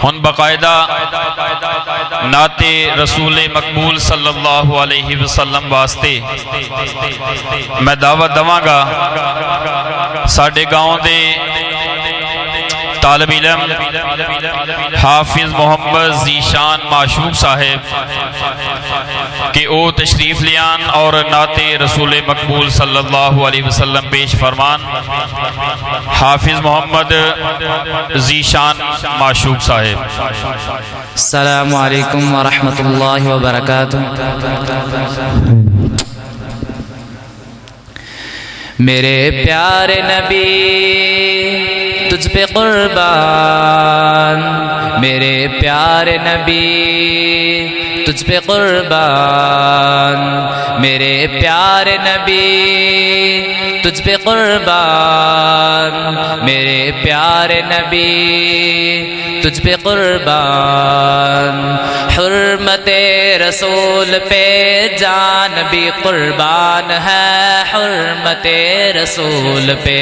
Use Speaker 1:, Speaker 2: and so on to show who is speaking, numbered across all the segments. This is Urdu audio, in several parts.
Speaker 1: ہن باقاعدہ نعت رسول مقبول صلی اللہ علیہ وسلم واسطے میں دعوت دواں گا ساڈے گاؤں دے طالب علم حافظ محمد ذیشان معشوق صاحب کہ او تشریف لیان اور نعت رسول مقبول صلی اللہ علیہ وسلم پیش فرمان۔ حافظ محمد ذیشان معشوق صاحب۔
Speaker 2: السلام علیکم ورحمۃ اللہ وبرکاتہ۔ میرے پیارے نبی تجھ پہ قربان، میرے پیارے نبی تجھ پہ قربان، میرے پیارے نبی تجھ پہ قربان، میرے پیارے نبی تجھ پہ قربان، حرمت رسول پہ جان بھی قربان ہے، حرمت رسول پہ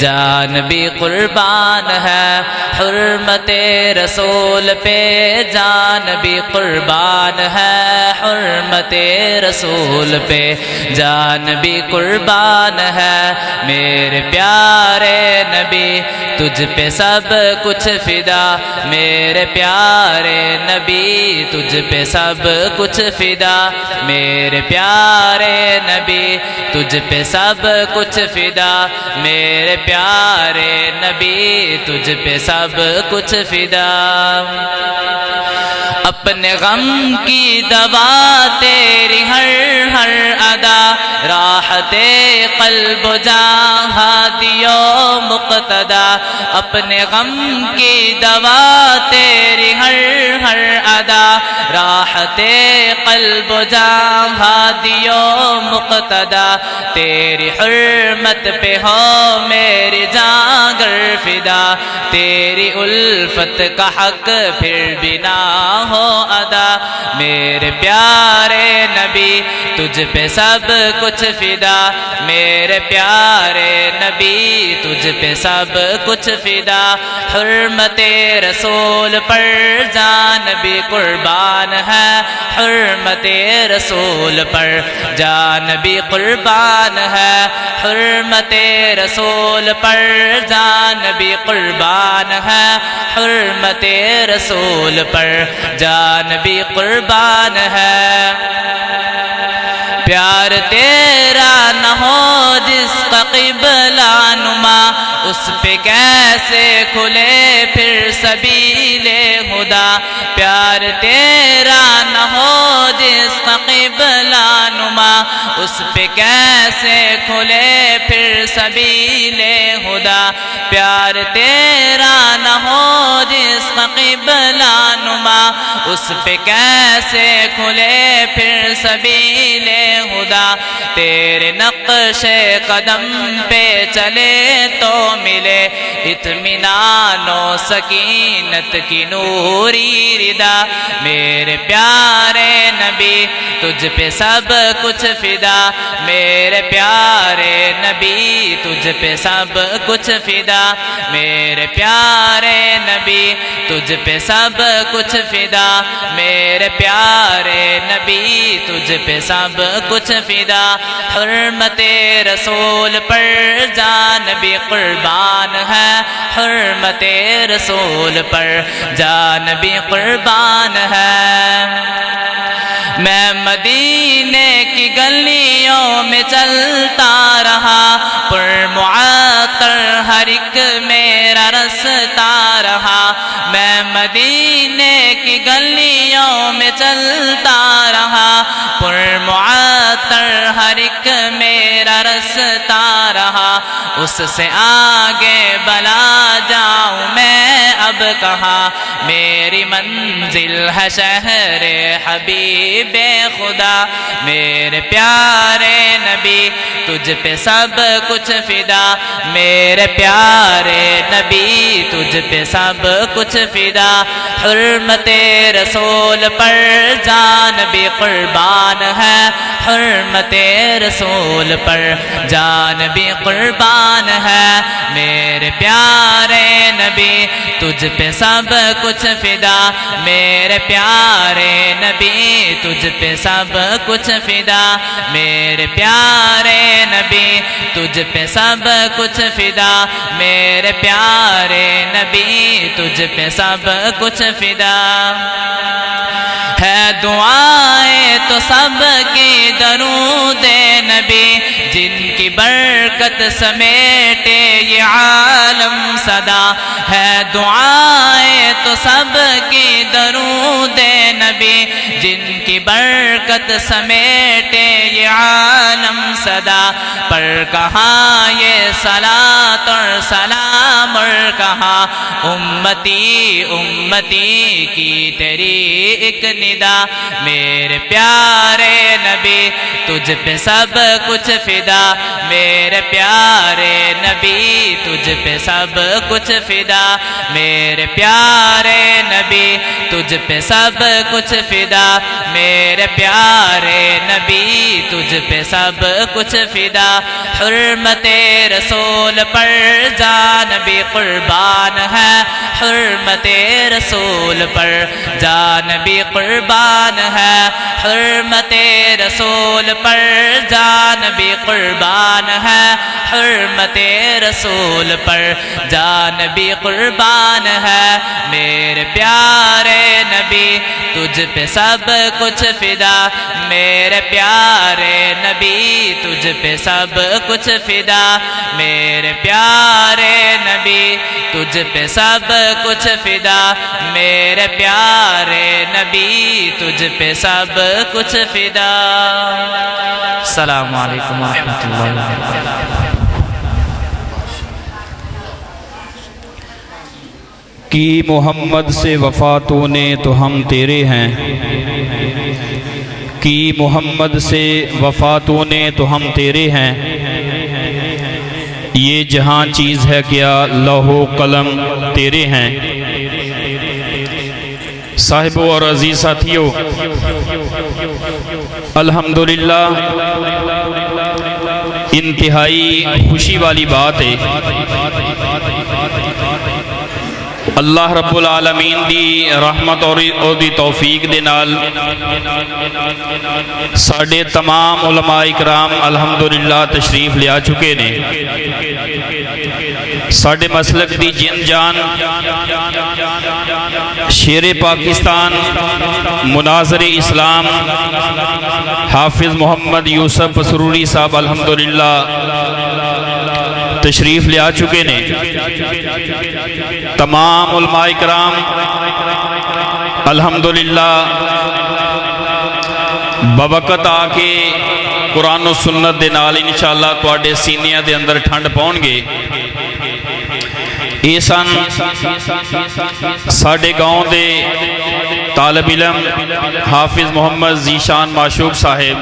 Speaker 2: جان بھی قربان ہے، حرمت رسول پہ جان بھی قربان ہے، حرمت رسول پہ جان بھی قربان ہے، میرے پیارے نبی تجھ پہ سب کچھ فدا، میرے پیارے نبی تجھ پہ سب کچھ فدا، میرے پیارے نبی تجھ پہ سب کچھ فدا، میرے پیارے نبی تجھ پہ سب کچھ فدا، اپنے غم کی دوا تیری ہر ہر ادا، راحت قلب و جاں ہادی و مقتدا، اپنے غم کی دوا تیری ہر ہر ادا، راحت قلب و جاں ہادی و مقتدا، تیری حرمت پہ ہو میری جاں گر فدا، تیری الفت کا حق پھر بھی نہ ہو ادا، میرے پیارے نبی تجھ پہ سب کچھ فدا، میرے پیارے نبی تجھ پہ سب کچھ فدا، حرمت رسول پر جان بھی قربان ہے، حرمت رسول پر جان بھی قربان ہے، حرمت رسول پر جان بھی قربان ہے، حرمت رسول پر جان بھی قربان ہے، پیار تیرا نہ ہو جس کا قبلہ نما، اس پہ کیسے کھلے پھر سبیل خدا، پیار تیرا نہ ہو جس کا قبلہ نما، اس پہ کیسے کھلے پھر سبیل خدا، پیار تیرا نہ ہو جس کا قبلہ نما، اس پہ کیسے کھلے پھر سبیل خدا، تیرے نقش قدم پہ چلے تو ملے اطمینان و سکینت کی نوری ردا، میرے پیارے نبی تجھ پہ سب کچھ فدا، میرے پیارے نبی تجھ پہ سب کچھ فدا، میرے پیارے نبی تجھ پہ سب کچھ فدا، میرے پیارے نبی تجھ پہ سب کچھ فدا، حرمت رسول پر جان بھی قربان ہے، حرمت رسول پر جان بھی قربان ہے، میں مدینے کی گلیوں میں چلتا رہا، پر معطر ہر ایک میرا رستا رہا، میں مدینے کی گلیوں میں چلتا رہا، پر معطر ہر ایک میرا رستا رہا، اس سے آگے بلا جاؤں میں اب کہاں، میری منزل ہے شہر حبیب خدا، میرے پیارے نبی تجھ پہ سب کچھ فدا، میرے پیارے نبی تجھ پہ سب کچھ فدا، حرمت رسول پر جان بھی قربان ہے، حرمت رسول پر جان بھی قربان ہے، میرے پیارے نبی تجھ تجھ پہ سب کچھ فدا میرے پیارے نبی تجھ پہ سب کچھ فدا میرے پیارے نبی تجھ پہ سب کچھ فدا میرے پیارے نبی تجھ پہ سب کچھ فدا ہے دعائیں تو سب کی درود نبی جن کی برکت سمیٹے یہ عالم صدا ہے دعائیں تو سب کی درود نبی جن کی برکت سمیٹے یہ عالم صدا پر کہاں یہ صلاۃ اور سلام اور کہاں امتی امتی کی تیری ایک ندا میرے پیارے نبی تجھ پہ سب کچھ فدا میرے پیارے نبی تجھ پہ سب کچھ فدا میرے پیارے نبی تجھ پہ سب کچھ فدا میرے پیارے نبی تجھ پہ سب کچھ فدا حرمت رسول پر جان بھی قربان ہے حرمت رسول پر جان بھی قربان ہے حرمت رسول پر جان بھی قربان ہے حرمت رسول پر جان بھی قربان ہے میرے پیارے نبی تجھ پہ سب کچھ فدا میرے پیارے نبی تجھ پہ سب کچھ فدا میرے پیارے نبی تجھ پہ سب کچھ فدا میرے پیارے نبی تجھ پہ سب کچھ فدا السلام علیکم ورحمۃ اللہ وبرکاتہ
Speaker 1: کی محمد سے وفا تو نے تو ہم تیرے ہیں کی محمد سے وفا تو نے تو ہم تیرے ہیں یہ جہاں چیز ہے کیا لوح و قلم تیرے ہیں صاحبوں اور عزیز ساتھیوں الحمدللہ انتہائی خوشی والی بات ہے اللہ رب العالمین دی رحمت اور دی توفیق دے نال ساڑھے تمام علماء اکرام الحمدللہ تشریف لیا چکے نے ساڑھے مسلک دی جن جان شیر پاکستان مناظر اسلام حافظ محمد یوسف سروری صاحب الحمدللہ تشریف لیا چکے نے تمام علماء کرام الحمدللہ بوقت آ کے قرآن و سنت دے نال انشاءاللہ تواڈے سینیاں دے اندر ٹھنڈ پاؤن گے یہ سن ساڑھے گاؤں دے طالب علم حافظ محمد ذیشان معشوق صاحب